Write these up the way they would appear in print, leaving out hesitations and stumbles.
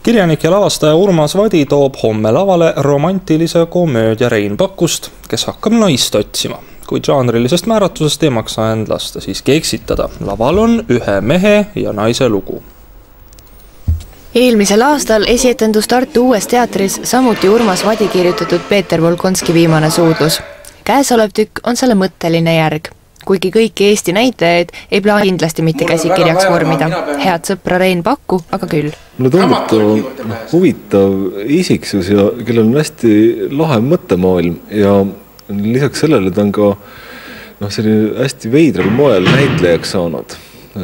Kirjanik ja lavastaja Urmas Vadi toob homme lavale romantilise komöödia Rein Pakust, kes hakkab naist otsima. Kui žanrilisest määratusest ei maksa end lasta siiski eksitada. Laval on ühe mehe ja naise lugu. Eelmisel aastal esietendus Tartu Uues teatris samuti Urmas Vadi kirjutatud Peeter Volkonski viimane suudlus. Käesolev tükk on selle mõtteline järg. Kuigi kõiki Eesti näitajaid ei plaan kindlasti mitte käsikirjaks vormida. Head sõpra Rein Pakku, aga küll. Mulle tundub huvitav isiksus ja kellel on hästi lahe mõttemaailm ja lisaks sellele ta on ka selline hästi veidral moel näitlejaks saanud.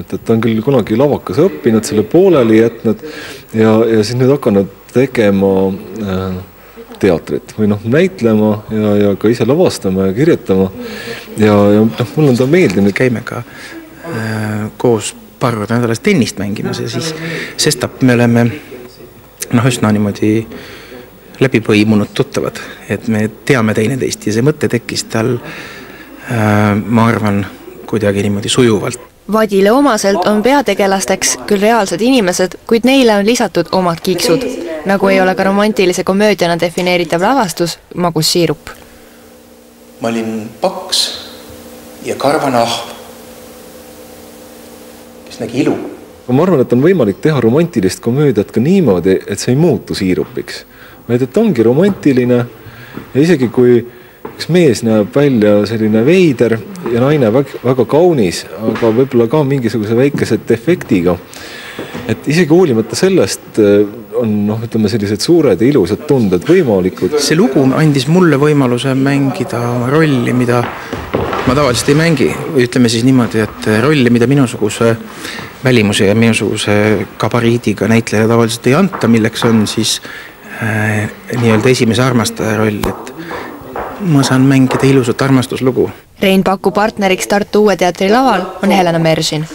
Ta on küll kunagi lavakas õppinud, selle pooleli jätnud ja siis nüüd hakanud tegema teatrit või näitlema ja ka ise lavastama ja kirjutama ja mul on ta meeldinud. Käime ka koos paar korda nädalas tennist mängimas ja siis sestap me oleme üsna niimoodi läbi põimunud tuttavad, et me teame teineteist ja see mõte tekkis tal, ma arvan, kuidagi niimoodi sujuvalt. Vadile omaselt on peategelasteks küll reaalsed inimesed, kuid neile on lisatud omad kiiksud, nagu ei ole ka romantilise komöödiana defineeritav lavastus Magus siirup. Ma olin paks ja karvanahv, kes nägi ilu. Ma arvan, et on võimalik teha romantilist komöödiat ka niimoodi, et see ei muutu siirupiks. Vaid et ongi romantiline ja isegi kui üks mees näeb välja selline veider ja naine väga kaunis, aga võib-olla ka mingisuguse väikese defektiga. Et isegi hoolimata sellest on sellised suured ja ilusad tunded võimalikud. See lugu andis mulle võimaluse mängida rolli, mida ma tavaliselt ei mängi. Ütleme siis niimoodi, et rolli, mida minusuguse välimuse ja minusuguse gabariidiga näitleja tavaliselt ei anta, milleks on siis nii-öelda esimese armastaja roll, et ma saan mängida ilusat armastuslugu. Rein Paku partneriks Tartu Uue teatri laval on Helena Meržin.